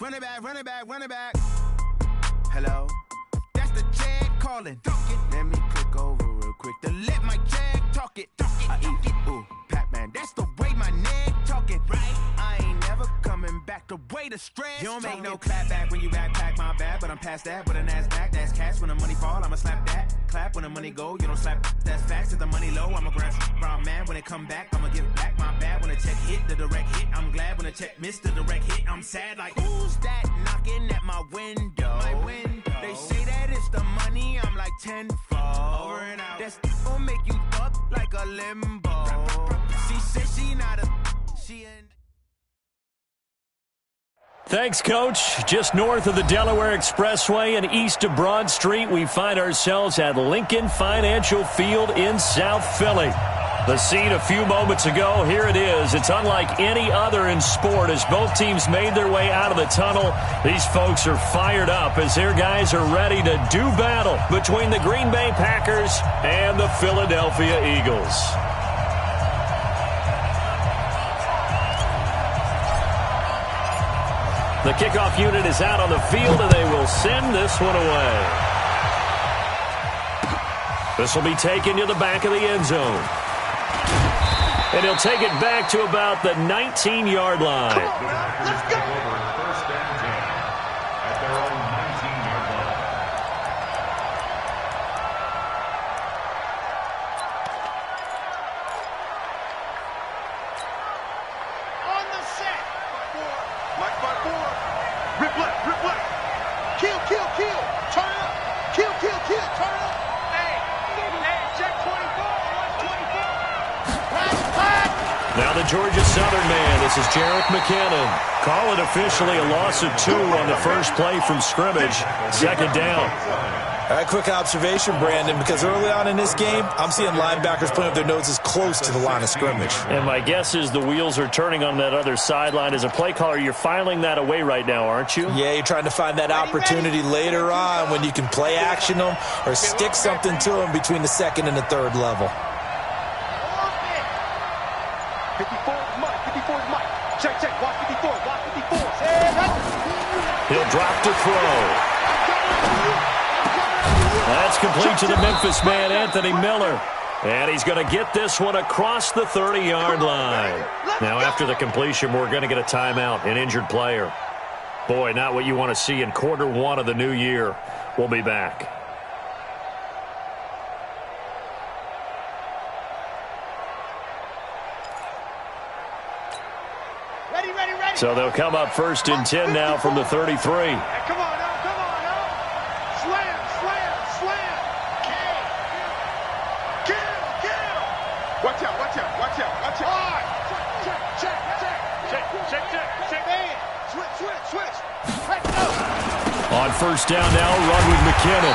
Run it back, run it back, run it back. Hello? That's the Jag calling. Let me click over real quick to let my Jag talk it. I eat it, ooh, Pac-Man. That's the way my neck talking. Right? I ain't never coming back the way the stress. You don't make no clap back when you backpack, my bad. But I'm past that with a NASDAQ. That's cash when the money fall, I'ma slap that. Clap when the money go, you don't slap. That's facts. If the money low, I'ma grab brown man. When it come back, I'ma give back my bad. When the check hit, the direct hit. I'm glad when the check missed the direct hit. I'm sad like, who's that knocking at my window? My window. They say that it's the money, I'm like tenfold. Over and out. That's gonna make you up like a limbo. She said she not a, she ain't. Thanks, Coach. Just north of the Delaware Expressway and east of Broad Street, we find ourselves at Lincoln Financial Field in South Philly. The scene a few moments ago, here it is. It's unlike any other in sport as both teams made their way out of the tunnel. These folks are fired up as their guys are ready to do battle between the Green Bay Packers and the Philadelphia Eagles. The kickoff unit is out on the field, and they will send this one away. This will be taken to the back of the end zone. And he'll take it back to about the 19-yard line. Come on, man. Let's go. First down 10 at their own 19-yard line. On the set. Mike by four. Rip left, rip left. Kill, kill, kill. Turn up. Kill, kill, kill. Turn up. Hey, check 24. 124. Now the Georgia Southern man. This is Jarek McKinnon. Call it officially a loss of 2 on the first play from scrimmage. Second down. All right, quick observation, Brandon, because early on in this game, I'm seeing linebackers putting up their noses close to the line of scrimmage. And my guess is the wheels are turning on that other sideline. As a play caller, you're filing that away right now, aren't you? Yeah, you're trying to find that opportunity later on when you can play action them or stick something to them between the second and the third level. 54 is Mike. 54 is Mike. Check, check. Watch 54. Watch 54. He'll drop to throw. That's complete to the Memphis man, Anthony Miller. And he's going to get this one across the 30-yard line. Now, after the completion, we're going to get a timeout, an injured player. Boy, not what you want to see in quarter one of the new year. We'll be back. Ready. So they'll come up first and 10 now from the 33. Hey, come on now. Slam. Kill. Watch out. Check. Man. Switch. Let's go. On first down now, run with McKinnon.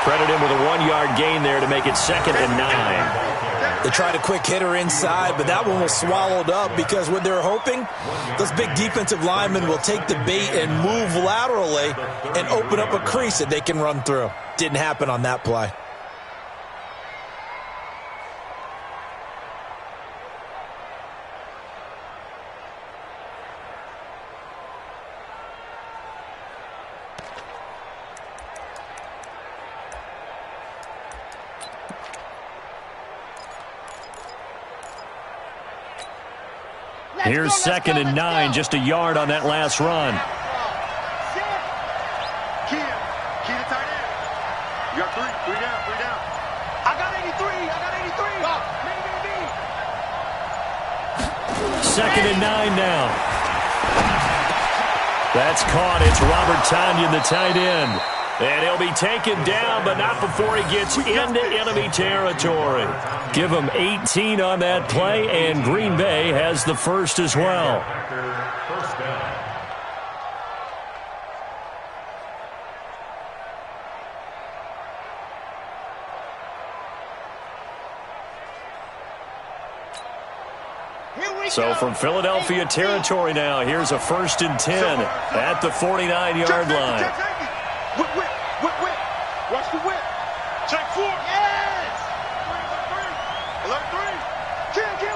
Credit him with a 1-yard gain there to make it 2nd and 9. They tried a quick hitter inside, but that one was swallowed up because what they're hoping, those big defensive linemen will take the bait and move laterally and open up a crease that they can run through. Didn't happen on that play. Here's 2nd and 9, just a yard on that last run. Key to tight end. You got three down. I got 83. Second and 9 now. That's caught. It's Robert Tonyan, the tight end. And he'll be taken down, but not before he gets into enemy territory. Give him 18 on that play, and Green Bay has the first as well. First down. So from Philadelphia territory now, here's a 1st and 10 at the 49-yard line. Whip. Watch the whip. Check 4. Yes. Alert 3. Kill.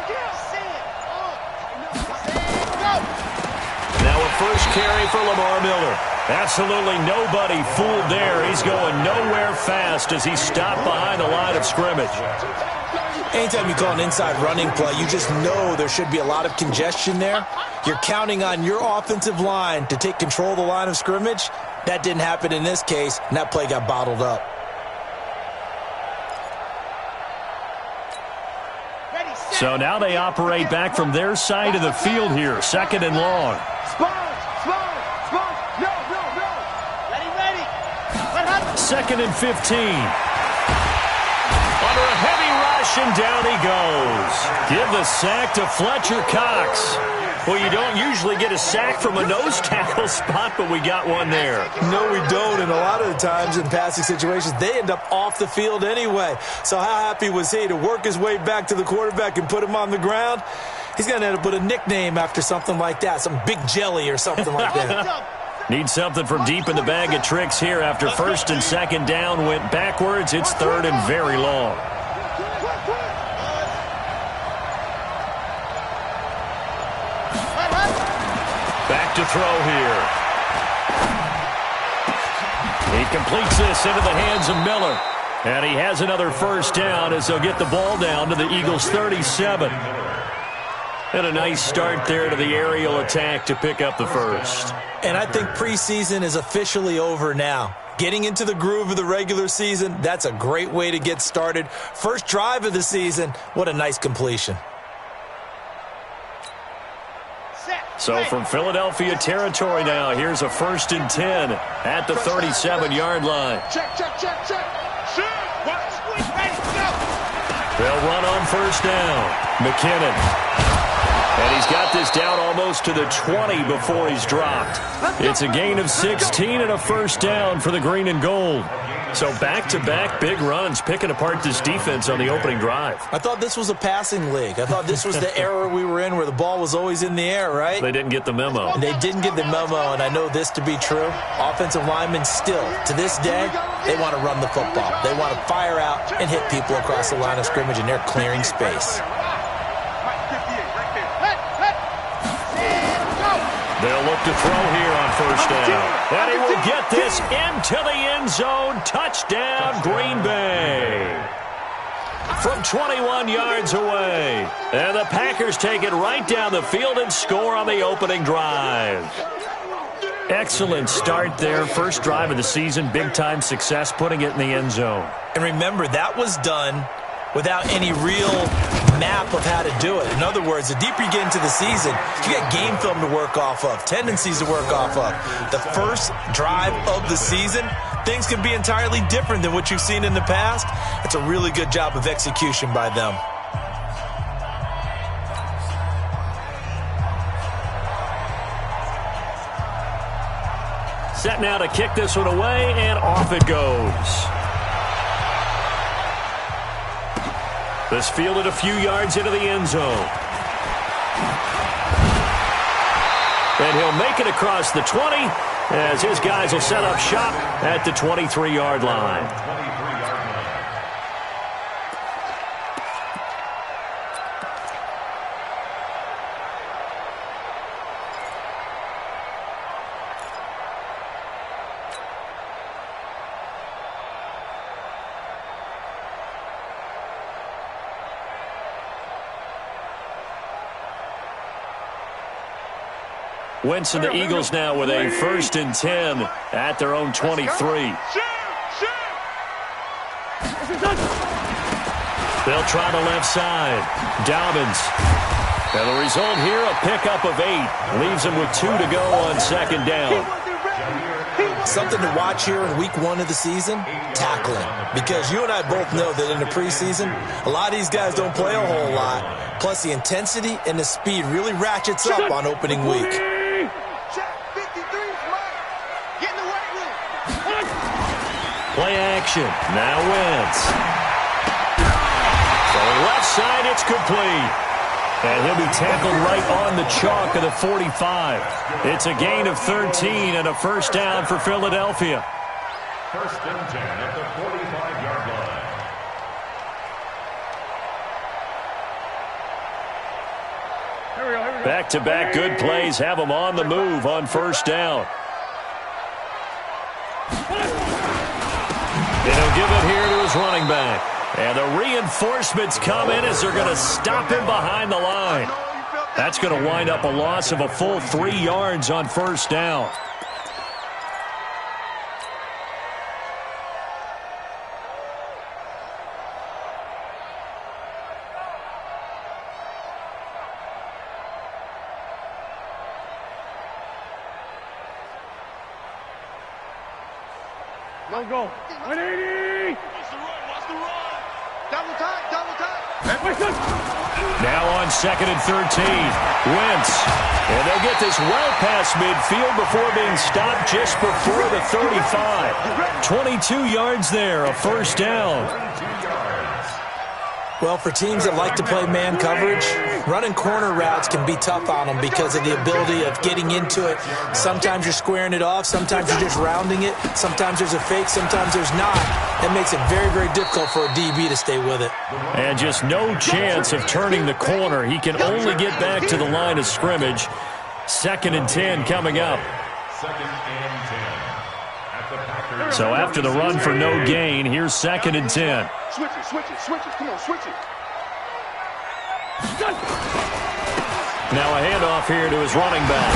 Now a first carry for Lamar Miller. Absolutely nobody fooled there. He's going nowhere fast as he's stopped behind the line of scrimmage. Anytime you call an inside running play, you just know there should be a lot of congestion there. You're counting on your offensive line to take control of the line of scrimmage. That didn't happen in this case, and that play got bottled up. So now they operate back from their side of the field here, 2nd and long. Second and 15. Under a heavy rush, and down he goes. Give the sack to Fletcher Cox. Well, you don't usually get a sack from a nose tackle spot, but we got one there. No, we don't, and a lot of the times in passing situations, they end up off the field anyway. So how happy was he to work his way back to the quarterback and put him on the ground? He's going to end up with a nickname after something like that, some Big Jelly or something like that. Need something from deep in the bag of tricks here after 1st and 2nd down went backwards. It's 3rd and very long. Back to throw here. He completes this into the hands of Miller. And he has another first down as they'll get the ball down to the Eagles' 37. And a nice start there to the aerial attack to pick up the first. And I think preseason is officially over now. Getting into the groove of the regular season, that's a great way to get started. First drive of the season, what a nice completion. So from Philadelphia territory now, here's a 1st and 10 at the 37-yard line. Check. Shoot. Watch. Ready, go. They'll run on first down. McKinnon. And he's got this down almost to the 20 before he's dropped. It's a gain of 16 and a first down for the green and gold. So back-to-back big runs picking apart this defense on the opening drive. I thought this was a passing league. I thought this was the era we were in where the ball was always in the air, right? They didn't get the memo. They didn't get the memo, and I know this to be true. Offensive linemen still, to this day, they want to run the football. They want to fire out and hit people across the line of scrimmage, and they're clearing space. They'll look to throw here on first down. And he will get this into the end zone. Touchdown, Green Bay. From 21 yards away. And the Packers take it right down the field and score on the opening drive. Excellent start there. First drive of the season. Big-time success putting it in the end zone. And remember, that was done without any real map of how to do it. In other words, the deeper you get into the season, you got game film to work off of, tendencies to work off of. The first drive of the season, things can be entirely different than what you've seen in the past. It's a really good job of execution by them. Set now to kick this one away, and off it goes. This fielded a few yards into the end zone. And he'll make it across the 20 as his guys will set up shop at the 23-yard line. Wentz and the Eagles now with a 1st and 10 at their own 23. They'll try the left side. Dobbins. And the result here, a pickup of 8. Leaves him with 2 to go on 2nd down. Something to watch here in week 1 of the season, tackling. Because you and I both know that in the preseason, a lot of these guys don't play a whole lot. Plus, the intensity and the speed really ratchets up on opening week. Play action. Now Wentz. So left side, it's complete. And he'll be tackled right on the chalk of the 45. It's a gain of 13 and a first down for Philadelphia. 1st and 10 at the 45-yard line. Back-to-back good plays have him on the move on first down. And he'll give it here to his running back. And the reinforcements come in as they're going to stop him behind the line. That's going to wind up a loss of a full 3 yards on first down. Let's go. 180. Watch the run. Double time. Now on 2nd and 13. Wentz. And they'll get this well past midfield before being stopped just before the 35. 22 yards there, a first down. Well, for teams that like to play man coverage, running corner routes can be tough on them because of the ability of getting into it. Sometimes you're squaring it off. Sometimes you're just rounding it. Sometimes there's a fake. Sometimes there's not. That makes it very, very difficult for a DB to stay with it. And just no chance of turning the corner. He can only get back to the line of scrimmage. 2nd and 10 coming up. 2nd and 10. At the Packers. So after the run for no gain, here's 2nd and 10. Switch it. Come on, switch it. Now a handoff here to his running back.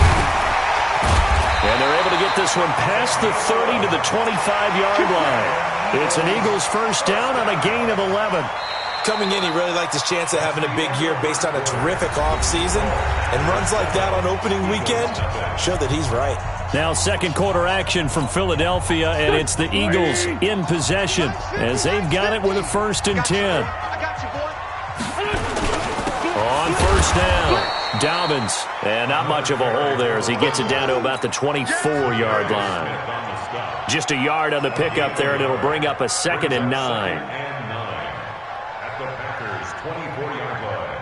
And they're able to get this one past the 30 to the 25-yard line. It's an Eagles first down on a gain of 11. Coming in, he really liked his chance of having a big year based on a terrific offseason. And runs like that on opening weekend show that he's right. Now second quarter action from Philadelphia, and it's the Eagles in possession as they've got it with a 1st and 10. On first down, Dobbins. And not much of a hole there as he gets it down to about the 24-yard line. Just a yard on the pickup there, and it'll bring up a 2nd and 9. At the Packers' 24-yard line.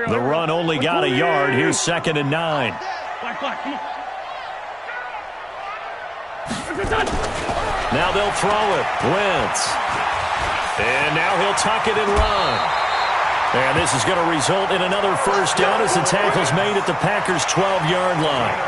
The run only got a yard. Here's 2nd and 9. Now they'll throw it. Wentz. And now he'll tuck it and run. And this is going to result in another first down as the tackle's made at the Packers' 12-yard line.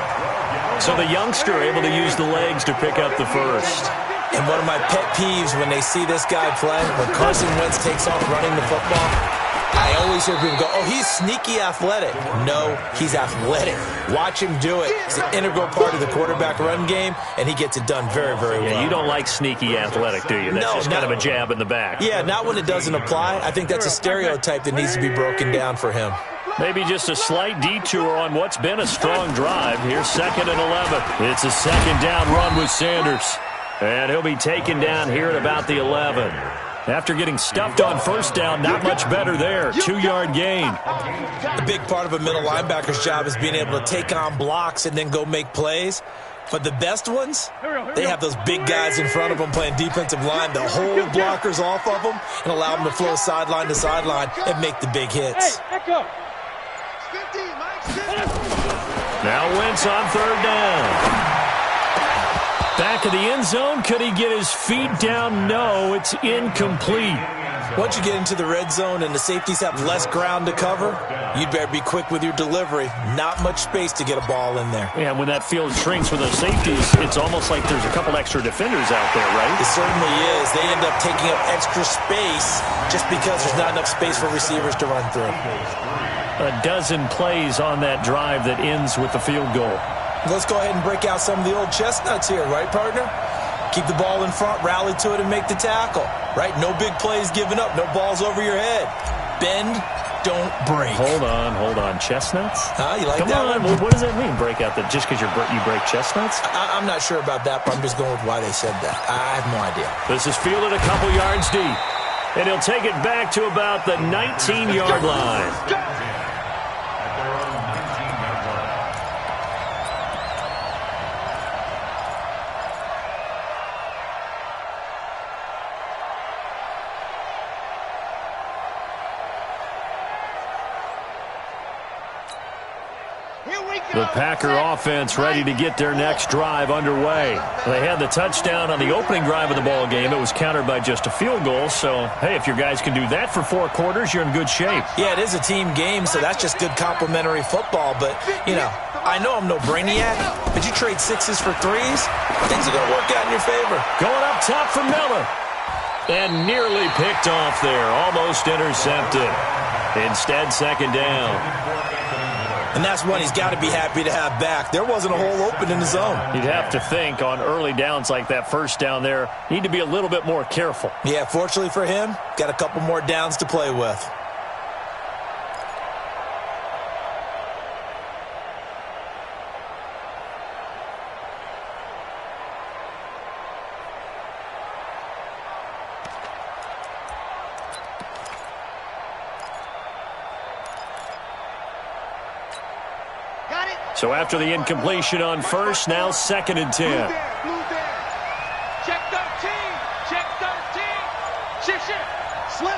So the youngster able to use the legs to pick up the first. And one of my pet peeves when they see this guy play, when Carson Wentz takes off running the football, I always hear people go, oh, he's sneaky athletic. No, he's athletic. Watch him do it. It's an integral part of the quarterback run game, and he gets it done very, very well. Yeah, you don't like sneaky athletic, do you? That's just kind of a jab in the back. Yeah, not when it doesn't apply. I think that's a stereotype that needs to be broken down for him. Maybe just a slight detour on what's been a strong drive. Here's 2nd and 11. It's a 2nd down run with Sanders. And he'll be taken down here at about the 11. After getting stuffed on first down, not much better there. 2-yard gain. A big part of a middle linebacker's job is being able to take on blocks and then go make plays. But the best ones, they have those big guys in front of them playing defensive line to hold blockers off of them and allow them to flow sideline to sideline and make the big hits. Now Wentz on 3rd down. Back of the end zone. Could he get his feet down? No, it's incomplete. Once you get into the red zone and the safeties have less ground to cover, you'd better be quick with your delivery. Not much space to get a ball in there. Yeah, when that field shrinks with those safeties, it's almost like there's a couple extra defenders out there, right? It certainly is. They end up taking up extra space just because there's not enough space for receivers to run through. A dozen plays on that drive that ends with the field goal. Let's go ahead and break out some of the old chestnuts here, right, partner? Keep the ball in front, rally to it, and make the tackle, right? No big plays given up, no balls over your head. Bend, don't break. Hold on. Chestnuts? Huh? You like Come that on. one? What does that mean, break out? Just because you break chestnuts? I'm not sure about that, but I'm just going with why they said that. I have no idea. This is fielded a couple yards deep. And he'll take it back to about the 19-yard line. The Packer offense ready to get their next drive underway. They had the touchdown on the opening drive of the ball game. It was countered by just a field goal. So, hey, if your guys can do that for 4 quarters, you're in good shape. Yeah, it is a team game, so that's just good complimentary football. But, you know I'm no brainiac, but you trade 6s for 3s, things are going to work out in your favor. Going up top for Miller. And nearly picked off there. Almost intercepted. Instead, second down. And that's one he's got to be happy to have back. There wasn't a hole open in the zone. You'd have to think on early downs like that first down there, need to be a little bit more careful. Yeah, fortunately for him, got a couple more downs to play with. So after the incompletion on first, now 2nd and 10. Blue there. Check 13. Check 13. Shift. Slam.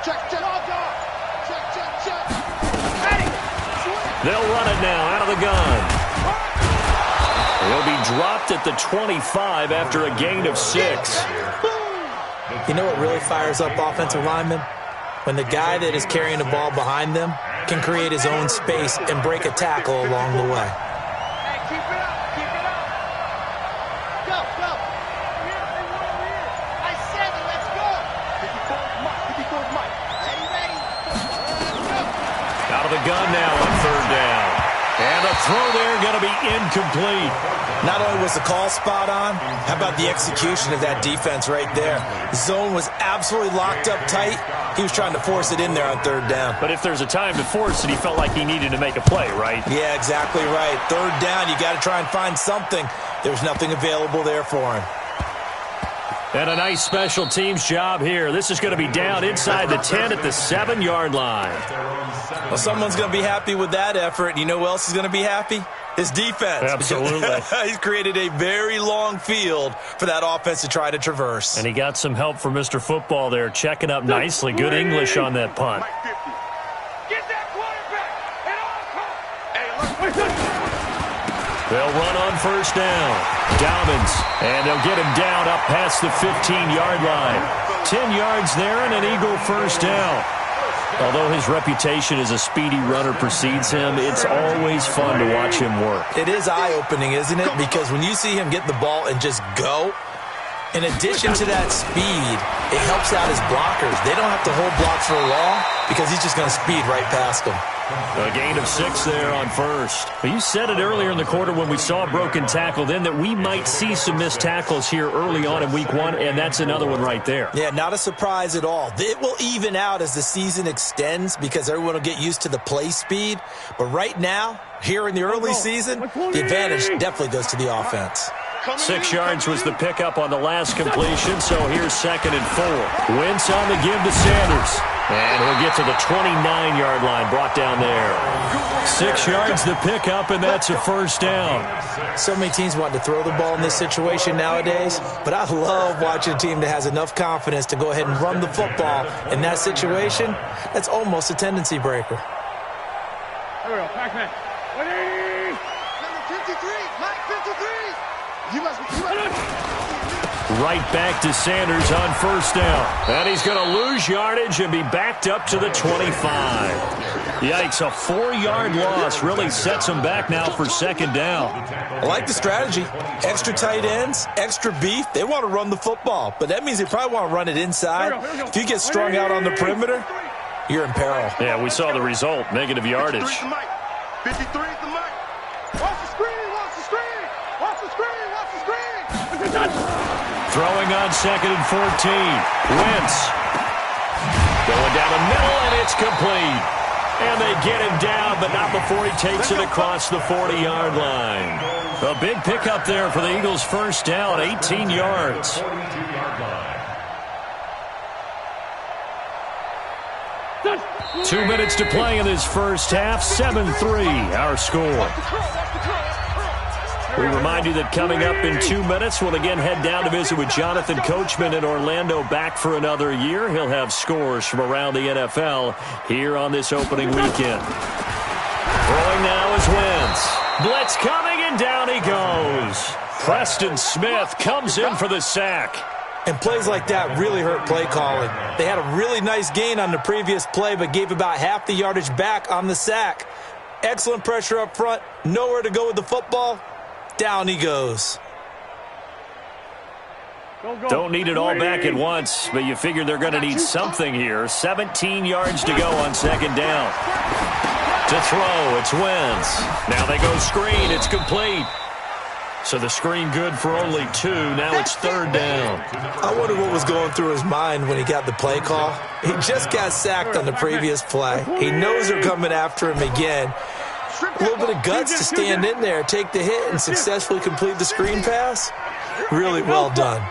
Check. All done. Check. Ready. They'll run it now out of the gun. He'll be dropped at the 25 after a gain of 6. You know what really fires up offensive linemen? When the guy that is carrying the ball behind them can create his own space and break a tackle along the way. Hey, keep it up. Go. I said it, let's go. 54 Mike. Ready. Go. Out of the gun now on 3rd down. And a throw there going to be incomplete. Not only was the call spot on, how about the execution of that defense right there? The zone was absolutely locked up tight. He was trying to force it in there on 3rd down. But if there's a time to force it, he felt like he needed to make a play, right? Yeah, exactly right. 3rd down, you got to try and find something. There was nothing available there for him. And a nice special teams job here. This is going to be down inside the 10 at the 7-yard line. Well, someone's going to be happy with that effort. You know who else is going to be happy? His defense. Absolutely. He's created a very long field for that offense to try to traverse. And he got some help from Mr. Football there, checking up nicely. Good English on that punt. Get that quarterback. They'll run on 1st down. Dobbins, and they'll get him down up past the 15-yard line. 10 yards there and an Eagle 1st down. Although his reputation as a speedy runner precedes him, it's always fun to watch him work. It is eye-opening, isn't it? Because when you see him get the ball and just go, in addition to that speed, it helps out his blockers. They don't have to hold blocks for long because he's just going to speed right past them. A gain of 6 there on 1st. You said it earlier in the quarter when we saw a broken tackle then that we might see some missed tackles here early on in week 1, and that's another one right there. Yeah, not a surprise at all. It will even out as the season extends because everyone will get used to the play speed. But right now, here in the early season, the advantage definitely goes to the offense. 6 yards was the pickup on the last completion, so here's 2nd and 4. Wentz on the give to Sanders. And he'll get to the 29-yard line, brought down there. 6 yards the pickup, and that's a 1st down. So many teams want to throw the ball in this situation nowadays, but I love watching a team that has enough confidence to go ahead and run the football. In that situation, that's almost a tendency breaker. Here we go, Pac-Man. 180! Number 53, Mike 53. You must Right back to Sanders on 1st down. And he's going to lose yardage and be backed up to the 25. Yikes, a 4-yard loss really sets him back now for 2nd down. I like the strategy. Extra tight ends, extra beef. They want to run the football, but that means they probably want to run it inside. If you get strung out on the perimeter, you're in peril. Yeah, we saw the result, negative yardage. 53 is the mic. Watch the screen. Throwing on 2nd and 14. Wentz going down the middle, and it's complete. And they get him down, but not before he takes it across the 40-yard line. A big pickup there for the Eagles' 1st down, 18 yards. 2 minutes to play in this first half, 7-3 our score. We remind you that coming up in 2 minutes, we'll again head down to visit with Jonathan Coachman in Orlando, back for another year. He'll have scores from around the NFL here on this opening weekend. Blitz coming, and down he goes. Preston Smith comes in for the sack. And plays like that really hurt play calling. They had a really nice gain on the previous play, but gave about half the yardage back on the sack. Excellent pressure up front. Nowhere to go with the football. Down he goes. Don't need it all back at once, but you figure they're going to need something here. 17 yards to go on second down. To throw, it's Wentz. Now they go screen, it's complete. So the screen good for only 2. Now it's third down. I wonder what was going through his mind when he got the play call. He just got sacked on the previous play. He knows they're coming after him again. A little bit of guts to stand in there, take the hit, and successfully complete the screen pass. Really well done.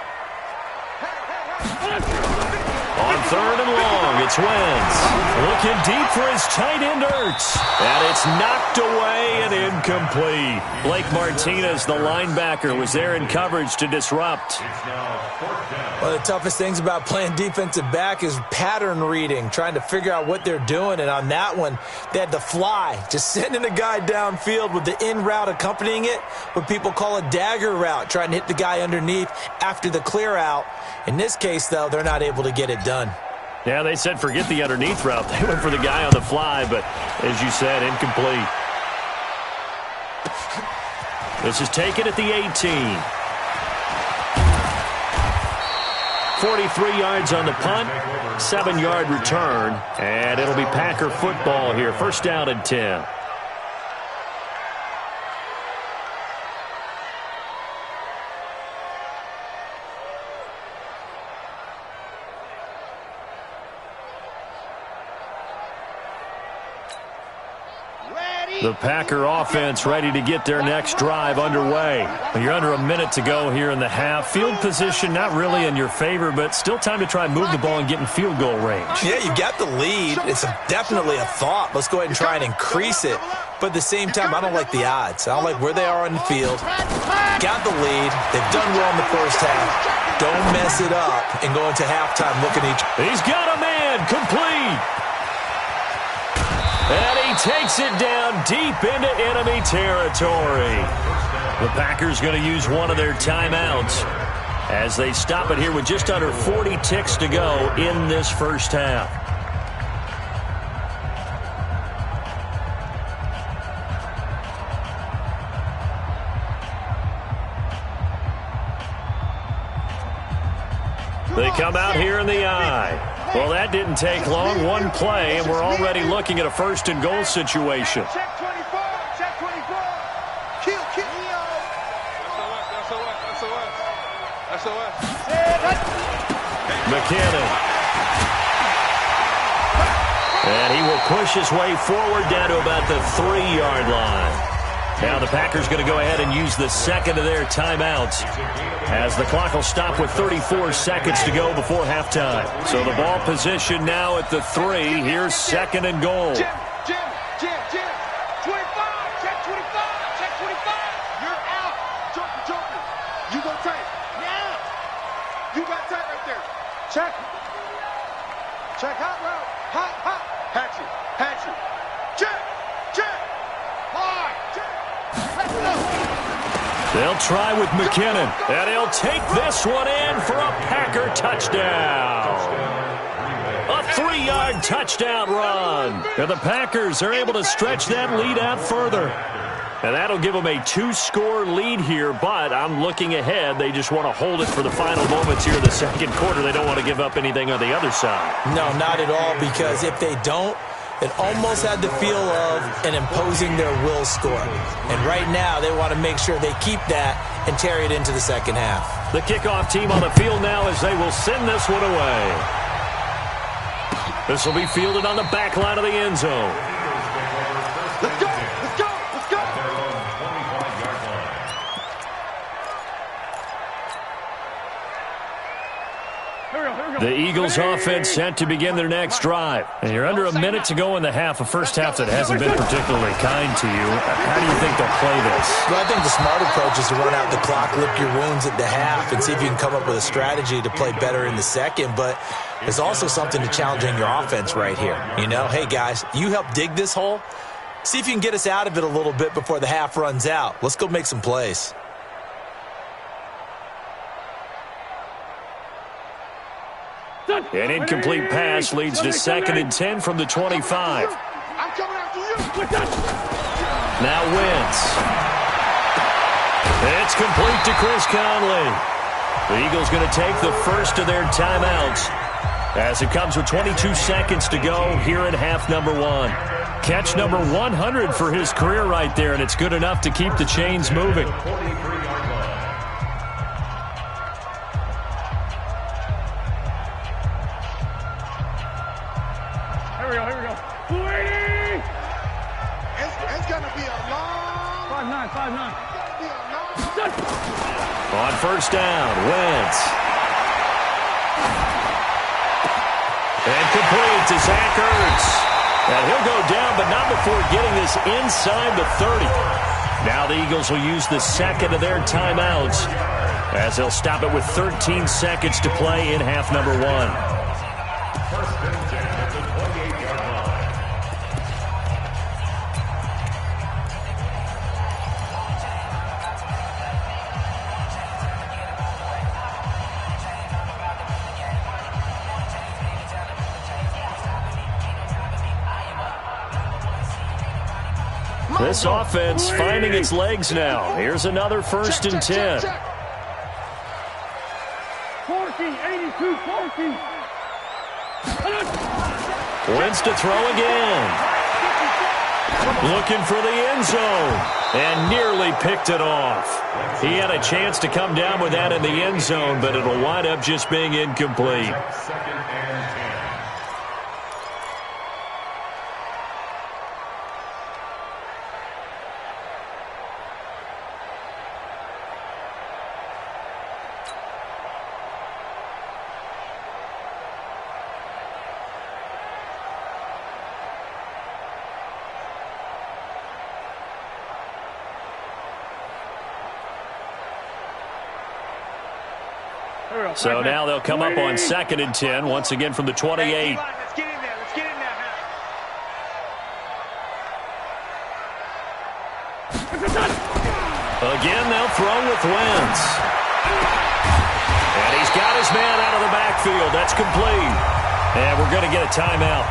On third and long, it's Wentz. Looking deep for his tight end, Ertz. And it's knocked away and incomplete. Blake Martinez, the linebacker, was there in coverage to disrupt. One of the toughest things about playing defensive back is pattern reading, trying to figure out what they're doing. And on that one, they had to fly, just sending a guy downfield with the in route accompanying it, what people call a dagger route, trying to hit the guy underneath after the clear out. In this case, though, they're not able to get it done. Yeah, they said forget the underneath route. They went for the guy on the fly, but as you said, incomplete. This is taken at the 18. 43 yards on the punt, 7-yard return, and it'll be Packer football here. First down and 10. The Packer offense ready to get their next drive underway. You're under a minute to go here in the half. Field position not really in your favor, but still time to try and move the ball and get in field goal range. Yeah, you got the lead. It's definitely a thought. Let's go ahead and try and increase it. But at the same time, I don't like the odds. I don't like where they are on the field. Got the lead. They've done well in the first half. Don't mess it up and go into halftime looking at each. He's got a man. Complete. And he takes it down deep into enemy territory. The Packers going to use one of their timeouts as they stop it here with just under 40 ticks to go in this first half. They come out here in the eye. Well, that didn't take long. One play, and we're already looking at a first and goal situation. Check 24. Check 24. Kill. That's what. McKinnon. And he will push his way forward down to about the 3-yard line. Now the Packers going to go ahead and use the second of their timeouts as the clock will stop with 34 seconds to go before halftime. So the ball position now at the 3. Here's second and goal. Jim. 25. Check 25. Check 25. You're out. Joker. You go tight. Now. You got tight right there. Check hot route. Hot. Hatchet. Check. Hard. They'll try with McKinnon, and he'll take this one in for a Packer touchdown. A 3-yard touchdown run. And the Packers are able to stretch that lead out further. And that'll give them a 2-score lead here, but I'm looking ahead. They just want to hold it for the final moments here in the second quarter. They don't want to give up anything on the other side. No, not at all, because if they don't, it almost had the feel of an imposing their will score. And right now, they want to make sure they keep that and carry it into the second half. The kickoff team on the field now as they will send this one away. This will be fielded on the back line of the end zone. Let's go. The Eagles offense set to begin their next drive. And you're under a minute to go in the half, a first half that hasn't been particularly kind to you. How do you think they'll play this? Well, I think the smart approach is to run out the clock, lick your wounds at the half, and see if you can come up with a strategy to play better in the second. But there's also something to challenging your offense right here. You know, hey, guys, you help dig this hole. See if you can get us out of it a little bit before the half runs out. Let's go make some plays. An incomplete pass leads to 2nd and 10 from the 25. I'm coming after you. Now Wentz. It's complete to Chris Conley. The Eagles going to take the first of their timeouts as it comes with 22 seconds to go here in half number 1. Catch number 100 for his career right there, and it's good enough to keep the chains moving. Here we go. 280! It's going to be a long. 5'9", 5'9". It's going to be a long. On first down, Wentz. And complete to Zach Ertz. And he'll go down, but not before getting this inside the 30. Now the Eagles will use the second of their timeouts as they'll stop it with 13 seconds to play in half number 1. This offense finding its legs now. Here's another 1st and 10. 14, 82, 14. Wentz to throw again. Looking for the end zone. And nearly picked it off. He had a chance to come down with that in the end zone, but it'll wind up just being incomplete. 2nd and 10. So now they'll come up on 2nd and 10, once again from the 28. Let's get in there. Let's get in there now. Again, they'll throw with Wentz. And he's got his man out of the backfield. That's complete. And we're going to get a timeout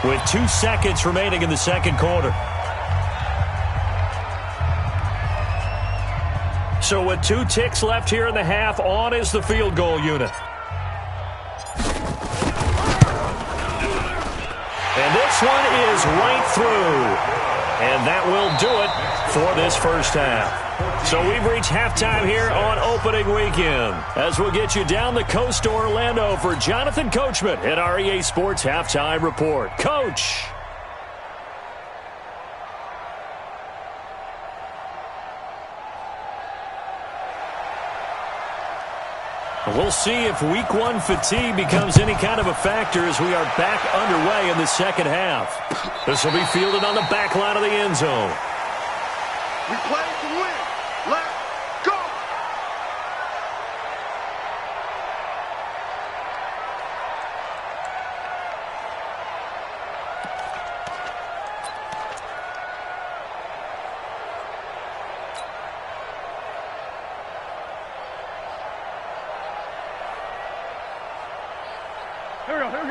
with 2 seconds remaining in the second quarter. So with 2 ticks left here in the half, on is the field goal unit. And this one is right through. And that will do it for this first half. So we've reached halftime here on opening weekend, as we'll get you down the coast to Orlando for Jonathan Coachman at our EA Sports Halftime Report. Coach. We'll see if week 1 fatigue becomes any kind of a factor as we are back underway in the second half. This will be fielded on the back line of the end zone. We play to win. Let's go.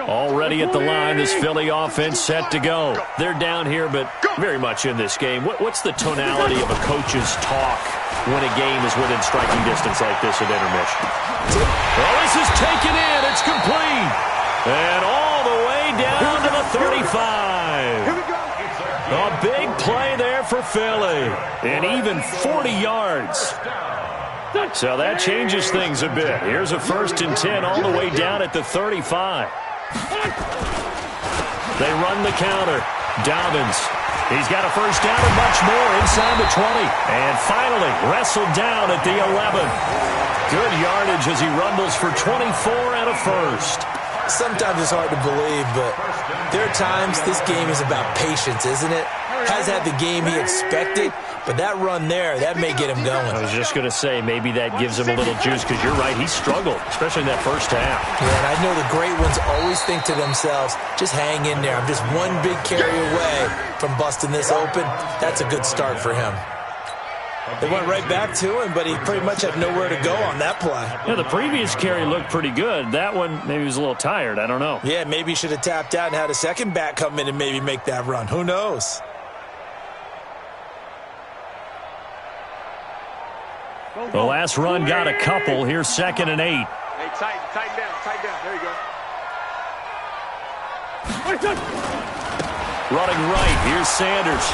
Already at the line, this Philly offense set to go. They're down here, but very much in this game. What's the tonality of a coach's talk when a game is within striking distance like this at intermission? Well, this is taken in. It's complete. And all the way down to the 35. Here we go. A big play there for Philly. And even 40 yards. So that changes things a bit. Here's a 1st and 10 all the way down at the 35. They run the counter. Dobbins. He's got a first down and much more inside the 20. And finally wrestled down at the 11. Good yardage as he rumbles for 24 and a first. Sometimes it's hard to believe, but there are times this game is about patience, isn't it? has had the game he expected, but that run there, that may get him going. I was just going to say, maybe that gives him a little juice, because you're right, he struggled, especially in that first half. Yeah, and I know the great ones always think to themselves, just hang in there. I'm just one big carry away from busting this open. That's a good start for him. They went right back to him, but he pretty much had nowhere to go on that play. Yeah, the previous carry looked pretty good. That one, maybe he was a little tired. I don't know. Yeah, maybe he should have tapped out and had a second back come in and maybe make that run. Who knows? The last run got a couple. Here's 2nd and 8. Hey, tighten down. There you go. Running right, here's Sanders.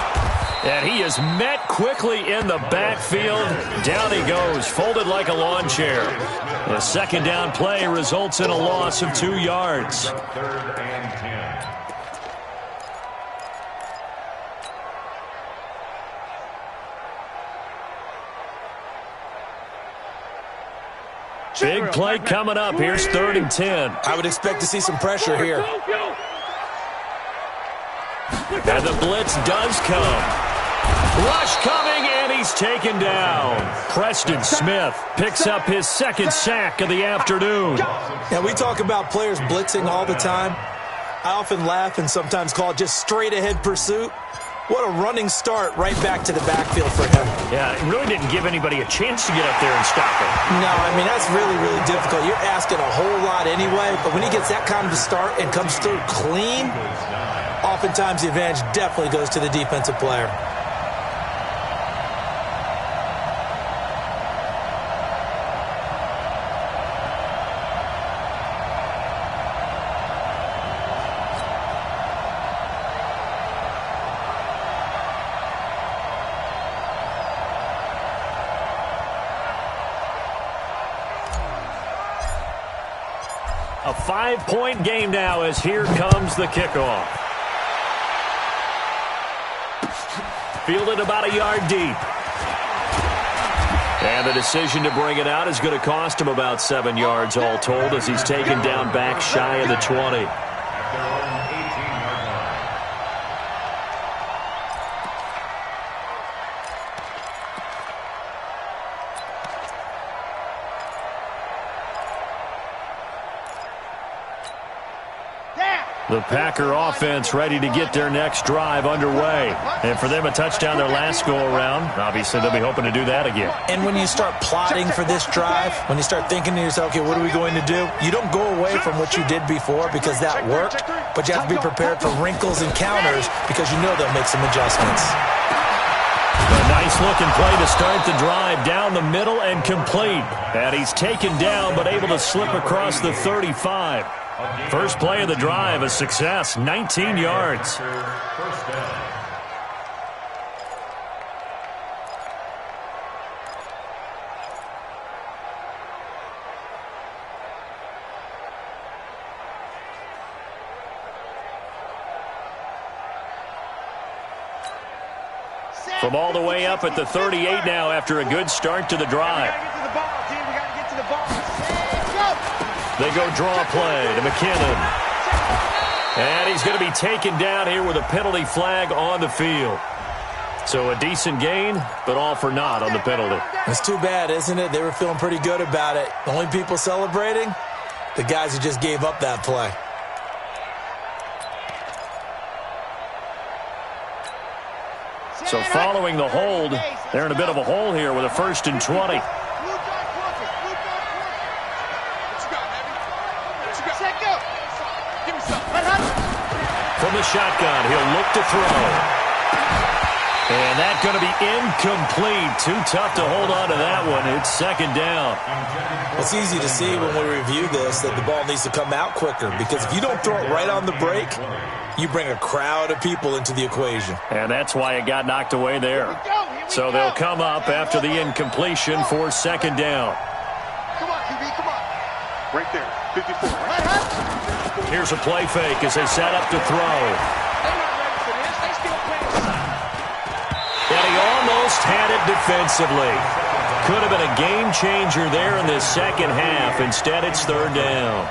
And he is met quickly in the backfield. Down he goes, folded like a lawn chair. The second down play results in a loss of 2 yards. 3rd and 10. Big play coming up. Here's 3rd and 10. I would expect to see some pressure here. And the blitz does come. Rush coming, and he's taken down. Preston Smith picks up his 2nd sack of the afternoon. Now, we talk about players blitzing all the time. I often laugh and sometimes call it just straight-ahead pursuit. What a running start right back to the backfield for him. Yeah, it really didn't give anybody a chance to get up there and stop him. No, I mean, that's really, really difficult. You're asking a whole lot anyway, but when he gets that kind of a start and comes through clean, oftentimes the advantage definitely goes to the defensive player. A 5-point game now as here comes the kickoff. Fielded about a yard deep. And the decision to bring it out is going to cost him about 7 yards all told as he's taken down back shy of the 20. The Packer offense ready to get their next drive underway. And for them, a touchdown their last go-around. Obviously, they'll be hoping to do that again. And when you start plotting for this drive, when you start thinking to yourself, okay, what are we going to do? You don't go away from what you did before because that worked, but you have to be prepared for wrinkles and counters because you know they'll make some adjustments. A nice-looking play to start the drive down the middle and complete. And he's taken down but able to slip across the 35. First play of the drive, a success, 19 yards. First down. From all the way up at the 38 now after a good start to the drive. They go draw play to McKinnon. And he's going to be taken down here with a penalty flag on the field. So a decent gain, but all for naught on the penalty. It's too bad, isn't it? They were feeling pretty good about it. The only people celebrating, the guys who just gave up that play. So following the hold, they're in a bit of a hole here with a 1st and 20. From the shotgun, he'll look to throw. And that's going to be incomplete. Too tough to hold on to that one. It's 2nd down. It's easy to see when we review this that the ball needs to come out quicker because if you don't throw it right on the break, you bring a crowd of people into the equation. And that's why it got knocked away there. So they'll come up after the incompletion for 2nd down. Come on, QB, come on. Right there, 54. Here's a play fake as they set up to throw. And he almost had it defensively. Could have been a game changer there in this second half. Instead, it's 3rd down.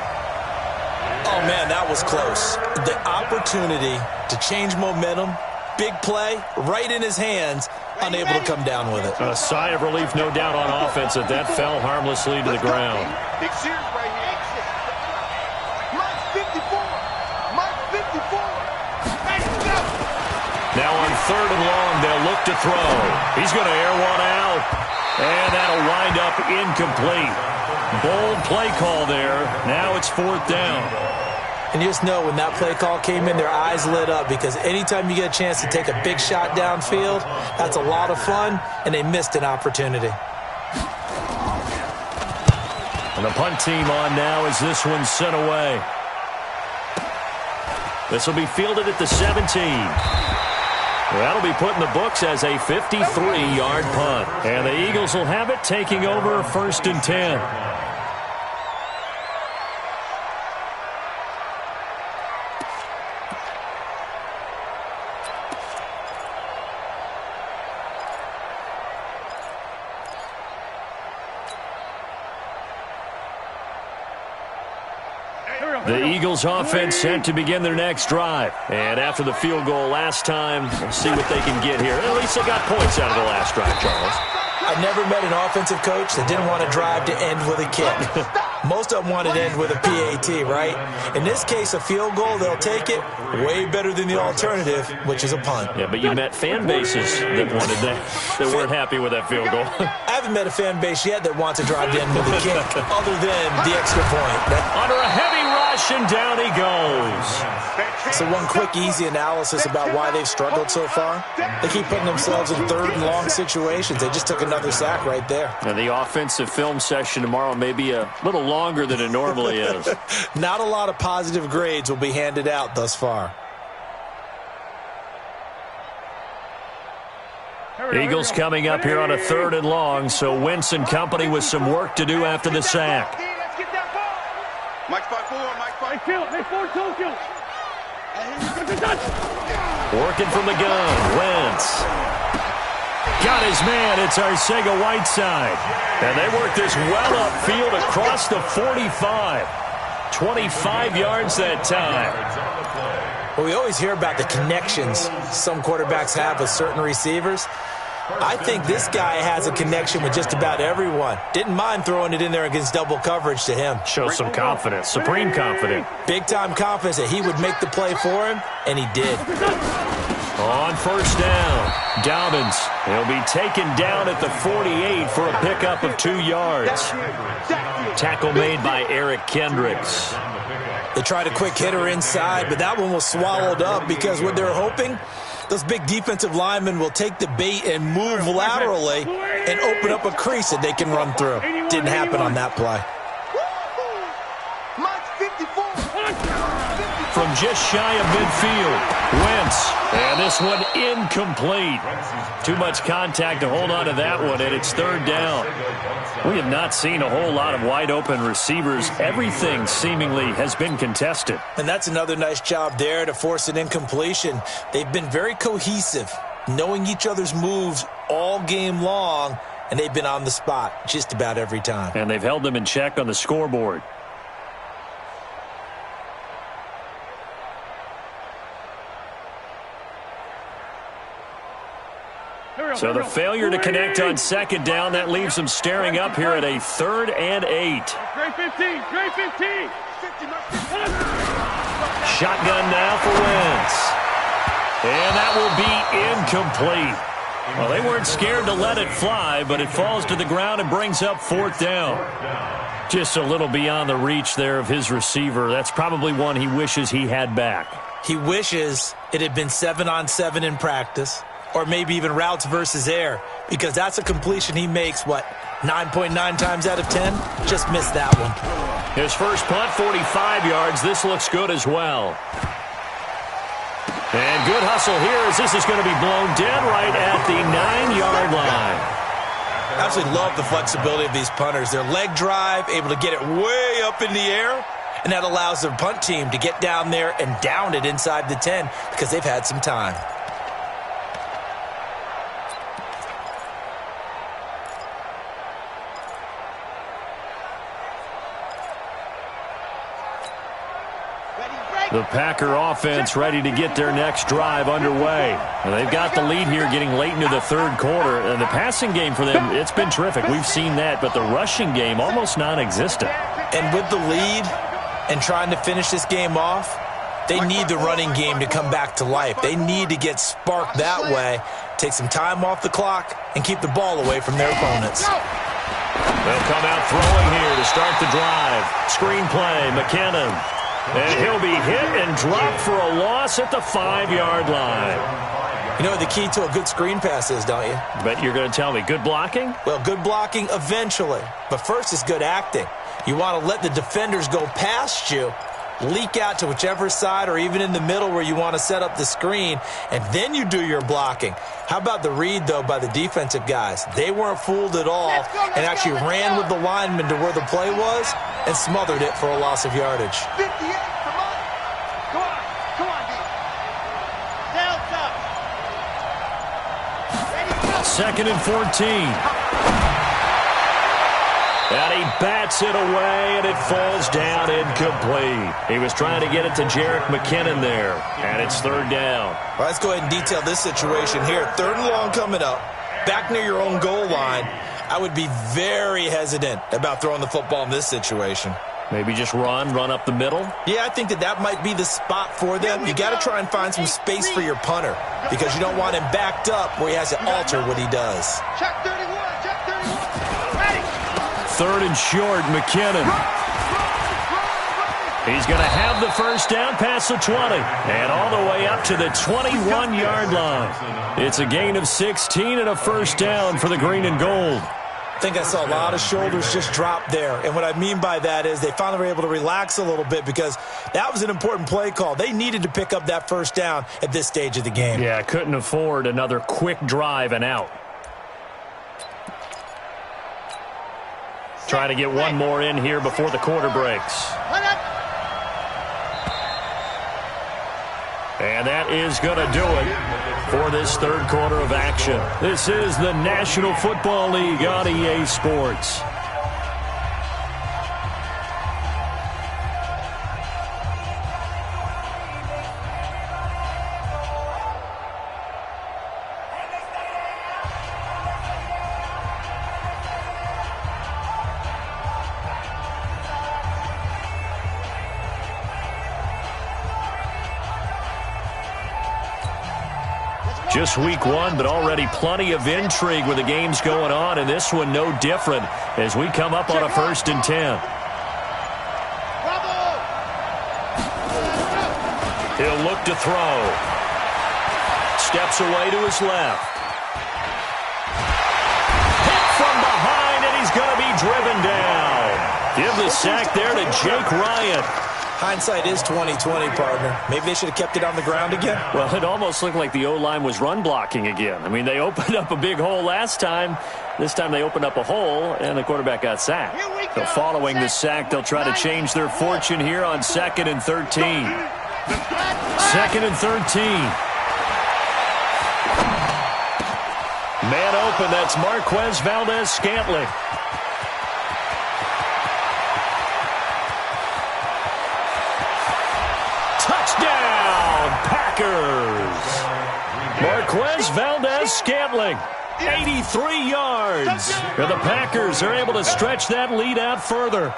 Oh, man, that was close. The opportunity to change momentum Big play, right in his hands, unable to come down with it. A sigh of relief, no doubt, on offense that fell harmlessly to the ground. Big series right here. Mike 54. Mike 54. Now on 3rd and long, they'll look to throw. He's going to air one out, and that'll wind up incomplete. Bold play call there. Now it's 4th down. And you just know when that play call came in, their eyes lit up, because anytime you get a chance to take a big shot downfield, that's a lot of fun, and they missed an opportunity. And the punt team on now as this one's sent away. This will be fielded at the 17. That'll be put in the books as a 53-yard punt. And the Eagles will have it, taking over 1st and 10. The Eagles offense set to begin their next drive. And after the field goal last time, we'll see what they can get here. At least they got points out of the last drive, Charles. I never met an offensive coach that didn't want to drive to end with a kick. Most of them wanted to end with a PAT, right? In this case, a field goal, they'll take it. Way better than the alternative, which is a punt. Yeah, but you met fan bases that wanted that weren't happy with that field goal. I haven't met a fan base yet that wants to drive to end with a kick, other than the extra point. Under a heavy rush, and down he goes. So one quick, easy analysis about why they've struggled so far. They keep putting themselves in 3rd and long situations. They just took another sack right there. And the offensive film session tomorrow may be a little longer than it normally is. Not a lot of positive grades will be handed out thus far. Eagles coming up here on a 3rd and long, so Wentz and company with some work to do after the sack. Mike 5-4, Mike 5. Working from the gun, Wentz. Got his man, it's Arcega-Whiteside. And they work this well upfield across the 45. 25 yards that time. Well, we always hear about the connections some quarterbacks have with certain receivers. I think this guy has a connection with just about everyone. Didn't mind throwing it in there against double coverage to him. Shows some confidence, supreme confidence. Big-time confidence that he would make the play for him, and he did. On 1st down, Dobbins. He'll be taken down at the 48 for a pickup of 2 yards. Tackle made by Eric Kendricks. They tried a quick hitter inside, but that one was swallowed up because what they're hoping, those big defensive linemen will take the bait and move laterally and open up a crease that they can run through. Didn't happen on that play. From just shy of midfield, Wentz. And this one incomplete. Too much contact to hold on to that one, and it's 3rd down. We have not seen a whole lot of wide-open receivers. Everything seemingly has been contested. And that's another nice job there to force an incompletion. They've been very cohesive, knowing each other's moves all game long, and they've been on the spot just about every time. And they've held them in check on the scoreboard. So the failure to connect on 2nd down, that leaves them staring up here at a 3rd and 8. Trey 15. Shotgun now for Wentz. And that will be incomplete. Well, they weren't scared to let it fly, but it falls to the ground and brings up 4th down. Just a little beyond the reach there of his receiver. That's probably one he wishes he had back. He wishes it had been 7-on-7 in practice, or maybe even routes versus air, because that's a completion he makes, 9.9 times out of 10? Just missed that one. His first punt, 45 yards. This looks good as well. And good hustle here as this is going to be blown dead right at the 9-yard line. I absolutely love the flexibility of these punters. Their leg drive, able to get it way up in the air, and that allows their punt team to get down there and down it inside the 10 because they've had some time. The Packer offense ready to get their next drive underway. And they've got the lead here getting late into the third quarter. And the passing game for them, it's been terrific. We've seen that, but the rushing game almost non-existent. And with the lead and trying to finish this game off, they need the running game to come back to life. They need to get sparked that way, take some time off the clock, and keep the ball away from their opponents. They'll come out throwing here to start the drive. Screen play, McKinnon. And he'll be hit and dropped for a loss at the 5-yard line. You know what the key to a good screen pass is, don't you? But you're going to tell me, good blocking? Well, good blocking eventually. But first is good acting. You want to let the defenders go past you, leak out to whichever side or even in the middle where you want to set up the screen, and then you do your blocking. How about the read, though, by the defensive guys? They weren't fooled at all and actually ran with the lineman to where the play was and smothered it for a loss of yardage. 58, come on. Come on, D. Down, top. Second and 14. And he bats it away, and it falls down incomplete. He was trying to get it to Jerick McKinnon there, and it's third down. Well, let's go ahead and detail this situation here. Third and long coming up, back near your own goal line. I would be very hesitant about throwing the football in this situation. Maybe just run up the middle? Yeah, I think that might be the spot for them. You got to try and find some space for your punter because you don't want him backed up where he has to alter what he does. Check 31, check 31. Ready. Third and short, McKinnon. He's going to have the first down past the 20 and all the way up to the 21-yard line. It's a gain of 16 and a first down for the green and gold. I think I saw a lot of shoulders just drop there. And what I mean by that is they finally were able to relax a little bit because that was an important play call. They needed to pick up that first down at this stage of the game. Yeah, couldn't afford another quick drive and out. Trying to get one more in here before the quarter breaks. And that is going to do it for this third quarter of action. This is the National Football League on EA Sports. Just week one, but already plenty of intrigue with the games going on, and this one no different as we come up on a 1st and 10. He'll look to throw. Steps away to his left. Hit from behind, and he's going to be driven down. Give the sack there to Jake Ryan. Hindsight is 20/20, partner. Maybe they should have kept it on the ground again. Well, it almost looked like the O-line was run blocking again. I mean, they opened up a big hole last time. This time they opened up a hole, and the quarterback got sacked. So following the sack, they'll try to change their fortune here on 2nd and 13. 2nd and 13. Man open, that's Marquez Valdez-Scantling. Touchdown, Packers! Marquez Valdez-Scantling, 83 yards. And the Packers are able to stretch that lead out further.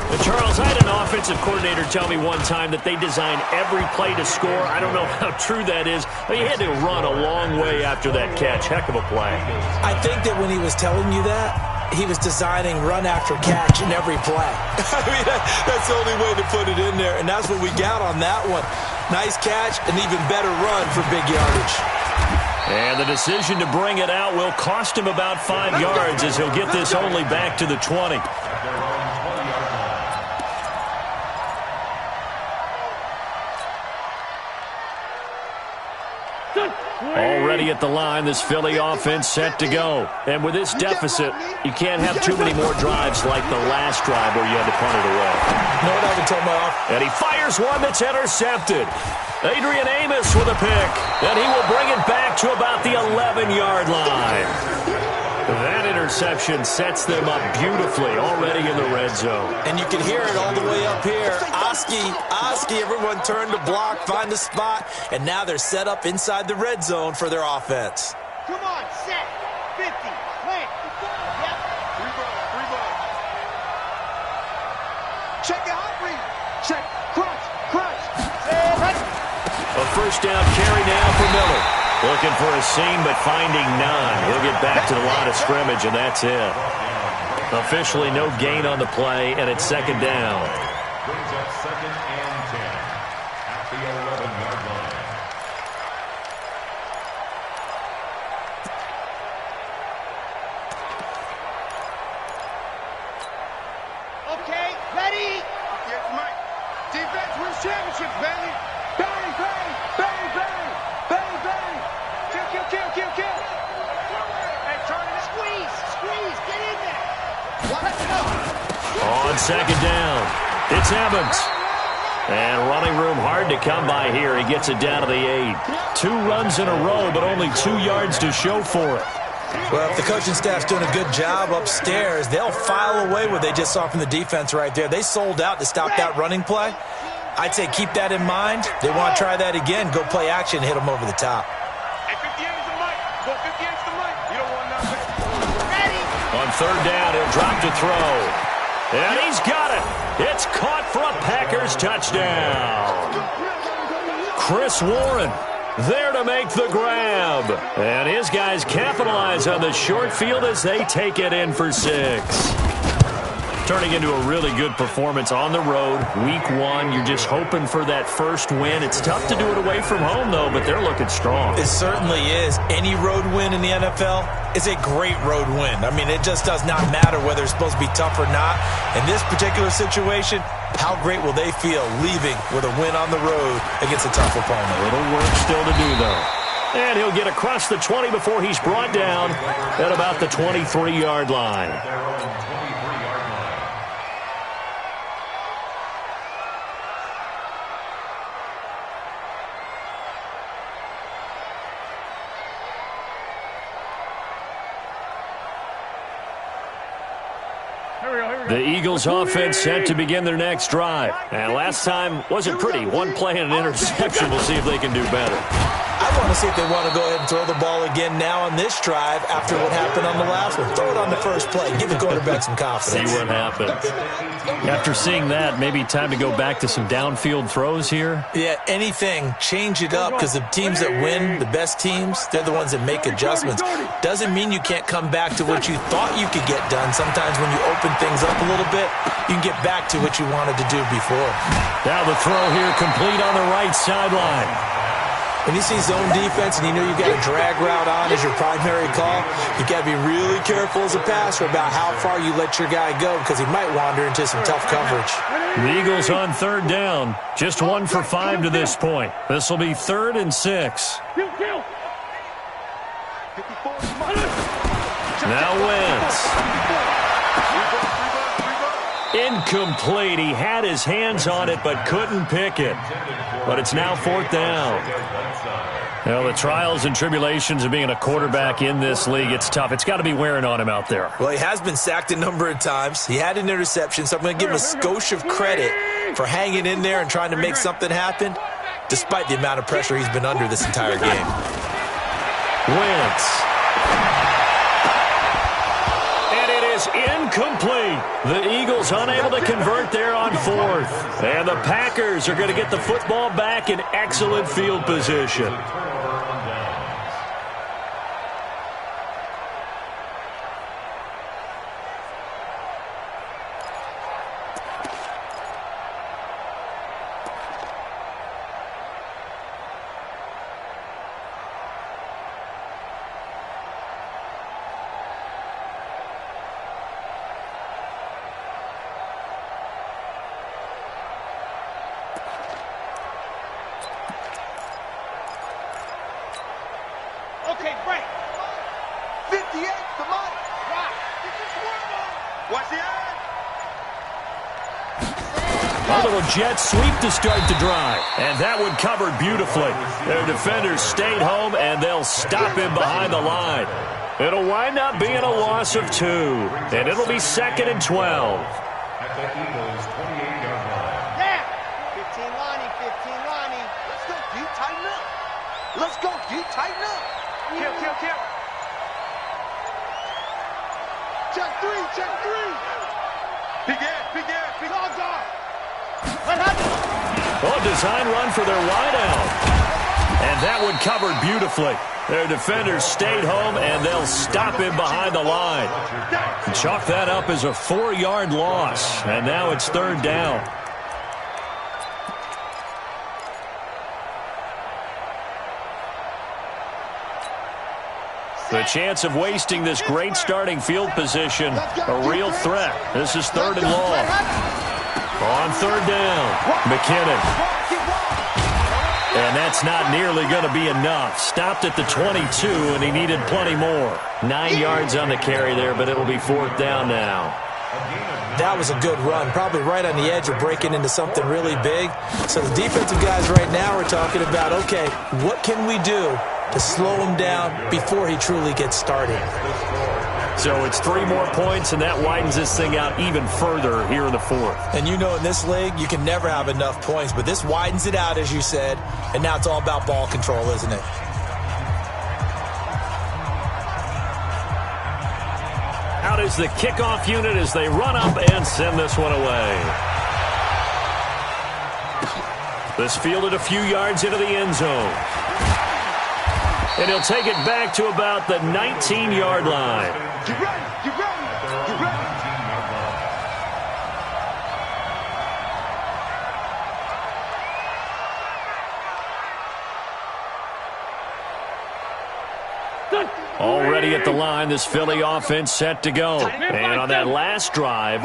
And Charles, I had an offensive coordinator tell me one time that they design every play to score. I don't know how true that is, but he had to run a long way after that catch. Heck of a play. I think that when he was telling you that, he was designing run after catch in every play. I mean, that's the only way to put it in there, and that's what we got on that one. Nice catch, an even better run for big yardage. And the decision to bring it out will cost him about 5 yards as he'll get this only back to the 20. Already at the line, this Philly offense set to go. And with this deficit, you can't have too many more drives like the last drive where you had to punt it away. You know what I would tell my offense? And he fires one that's intercepted. Adrian Amos with a pick. And he will bring it back to about the 11-yard line. That interception sets them up beautifully already in the red zone. And you can hear it all the way up here. Oski, everyone turned to block, find a spot, and now they're set up inside the red zone for their offense. Come on, set. 50. Plant. Yep. Three ball. Check it out, read. Check. Crunch. A first down carry now for Miller. Looking for a seam, but finding none. He'll get back to the line of scrimmage, and that's it. Officially no gain on the play, and it's second down. Brings up 2nd and 10 at the 11-yard line. Okay, ready. Yes, Mike. Defense wins championships, baby. Bang, bang, bang, bang, bang, bang. Kill. Hey, turn it. Squeeze, get in there. Let's go. On second down, it's Evans. And running room hard to come by here. He gets it down to the 8. 2 runs in a row, but only 2 yards to show for it. Well, if the coaching staff's doing a good job upstairs, they'll file away what they just saw from the defense right there. They sold out to stop that running play. I'd say keep that in mind. They want to try that again. Go play action, hit them over the top. Hey, 58's the mic. Go 58's the mic. You don't want nothing. Ready. On third down, he'll drop to throw. And he's got it. It's caught for a Packers touchdown. Chris Warren there to make the grab. And his guys capitalize on the short field as they take it in for 6. Turning into a really good performance on the road. Week 1, you're just hoping for that first win. It's tough to do it away from home, though, but they're looking strong. It certainly is. Any road win in the NFL is a great road win. I mean, it just does not matter whether it's supposed to be tough or not. In this particular situation, how great will they feel leaving with a win on the road against a tough opponent? A little work still to do, though. And he'll get across the 20 before he's brought down at about the 23-yard line. The Eagles offense set to begin their next drive. And last time wasn't pretty. One play and an interception. We'll see if they can do better. I want to see if they want to go ahead and throw the ball again now on this drive after what happened on the last one. Throw it on the first play. Give the quarterback some confidence. See what happens. After seeing that, maybe time to go back to some downfield throws here. Yeah, anything. Change it up because the teams that win, the best teams, they're the ones that make adjustments. Doesn't mean you can't come back to what you thought you could get done. Sometimes when you open things up a little bit, you can get back to what you wanted to do before. Now the throw here complete on the right sideline. When you see zone defense and you know you've got a drag route on as your primary call, you've got to be really careful as a passer about how far you let your guy go because he might wander into some tough coverage. The Eagles on third down. Just 1 for 5 to this point. This will be 3rd and 6. Now Wentz. Incomplete. He had his hands on it but couldn't pick it. But it's now 4th down. Well, the trials and tribulations of being a quarterback in this league, it's tough. It's got to be wearing on him out there. Well, he has been sacked a number of times. He had an interception, so I'm going to give him a skosh of credit for hanging in there and trying to make something happen, despite the amount of pressure he's been under this entire game. Wentz. Incomplete. The Eagles unable to convert there on 4th. And the Packers are going to get the football back in excellent field position. Okay, break. 58, the mic. Rock. What's the end? A little jet sweep to start the drive. And that one covered beautifully. Their defenders stayed home, and they'll stop him behind the line. It'll wind up being a loss of 2, and it'll be 2nd and 12. At the Eagles' 28-yard line. Yeah! 15 lining, 15 lining. Let's go, dude. Tighten up. Let's go, dude. Tighten up. Kill. Check 3, check 3. Big dogs off. What happened? Oh, design run for their wideout. And that one covered beautifully. Their defenders stayed home, and they'll stop him behind the line. Chalk that up as a 4-yard loss, and now it's 3rd down. The chance of wasting this great starting field position, a real threat. This is 3rd and long. On 3rd down, McKinnon. And that's not nearly going to be enough. Stopped at the 22, and he needed plenty more. 9 yards on the carry there, but it'll be 4th down now. That was a good run, probably right on the edge of breaking into something really big. So the defensive guys right now are talking about, okay, what can we do to slow him down before he truly gets started? So it's 3 more points, and that widens this thing out even further here in the 4th. And you know in this league, you can never have enough points, but this widens it out, as you said, and now it's all about ball control, isn't it? Out is the kickoff unit as they run up and send this one away. This fielded a few yards into the end zone. And he'll take it back to about the 19-yard line. Get ready. Already at the line, this Philly offense set to go. And on that last drive,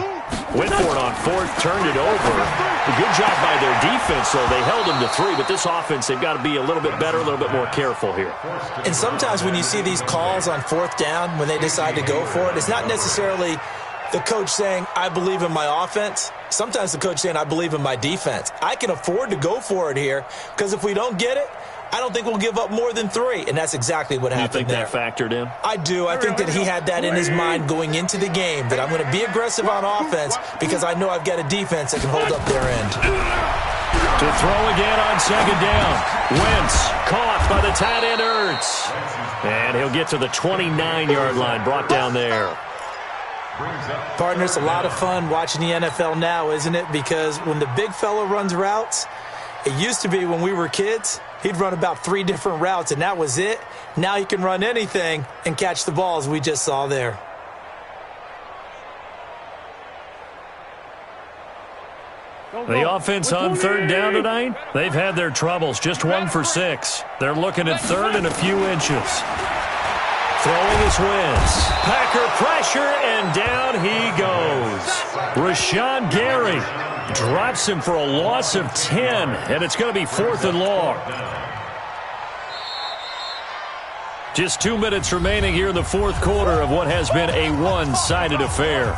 went for it on 4th, turned it over. A good job by their defense, though. They held them to 3, but this offense, they've got to be a little bit better, a little bit more careful here. And sometimes when you see these calls on 4th down, when they decide to go for it, it's not necessarily the coach saying, I believe in my offense. Sometimes the coach saying, I believe in my defense. I can afford to go for it here, because if we don't get it, I don't think we'll give up more than 3, and that's exactly what happened there. You think that factored in? I do. I think that he had that in his mind going into the game, that I'm going to be aggressive on offense because I know I've got a defense that can hold up their end. To throw again on 2nd down. Wentz caught by the tight end Ertz. And he'll get to the 29-yard line, brought down there. Partner, it's a lot of fun watching the NFL now, isn't it? Because when the big fella runs routes, it used to be when we were kids, he'd run about 3 different routes, and that was it. Now he can run anything and catch the balls we just saw there. The offense on 3rd down tonight, they've had their troubles. Just 1 for 6. They're looking at 3rd and a few inches. Throwing is Wentz. Packer pressure, and down he goes. Rashawn Gary drops him for a loss of 10, and it's going to be 4th and long. Just 2 minutes remaining here in the 4th quarter of what has been a one-sided affair.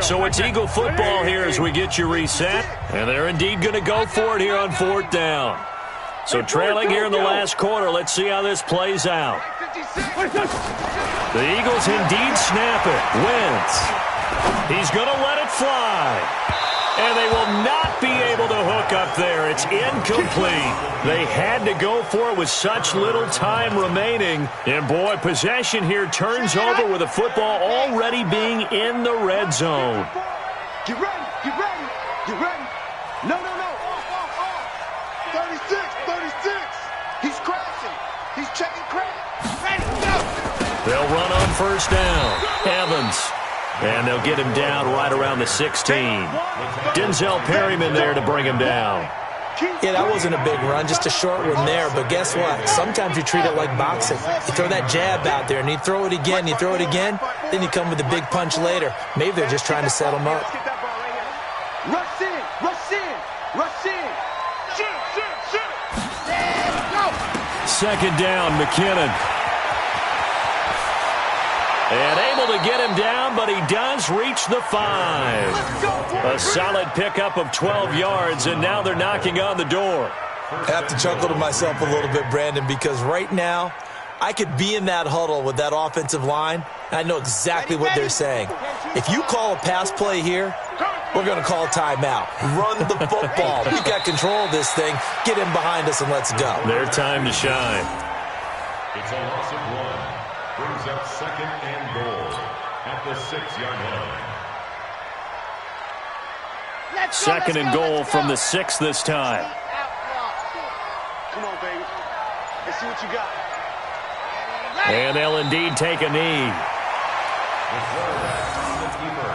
So it's Eagle football here as we get you reset. And they're indeed going to go for it here on 4th down. So trailing here in the last quarter. Let's see how this plays out. The Eagles indeed snap it. Wentz. He's going to let it fly. And they will not be able to hook up there. It's incomplete. They had to go for it with such little time remaining. And, boy, possession here turns over with the football already being in the red zone. Get ready, get ready, get ready. No. 36. He's crashing. He's checking crash. Ready, go. They'll run on 1st down. Evans. And they'll get him down right around the 16. Denzel Perryman there to bring him down. Yeah, that wasn't a big run, just a short one there. But guess what? Sometimes you treat it like boxing. You throw that jab out there, and you throw it again, then you come with a big punch later. Maybe they're just trying to set him up. Rush in. Rush in. Shoot. Go. Second down, McKinnon. And able to get him down, but he does reach the 5. A solid pickup of 12 yards, and now they're knocking on the door. I have to chuckle to myself a little bit, Brandon, because right now I could be in that huddle with that offensive line, and I know exactly what they're saying. If you call a pass play here, we're going to call a timeout. Run the football. We got control of this thing. Get in behind us and let's go. Their time to shine. It's a loss of 1. Brings up 2nd and goal at the 6-yard line. Second and goal from the 6 this time. Come on, baby. Let's see what you got. And they'll indeed take a knee. The quarterback on the keeper.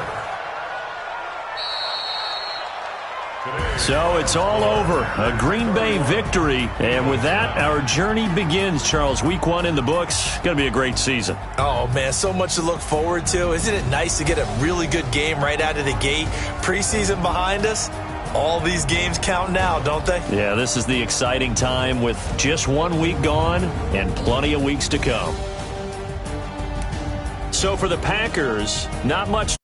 So it's all over. A Green Bay victory. And with that, our journey begins, Charles. Week 1 in the books. Going to be a great season. Oh, man, so much to look forward to. Isn't it nice to get a really good game right out of the gate? Preseason behind us. All these games count now, don't they? Yeah, this is the exciting time with just 1 week gone and plenty of weeks to come. So for the Packers, not much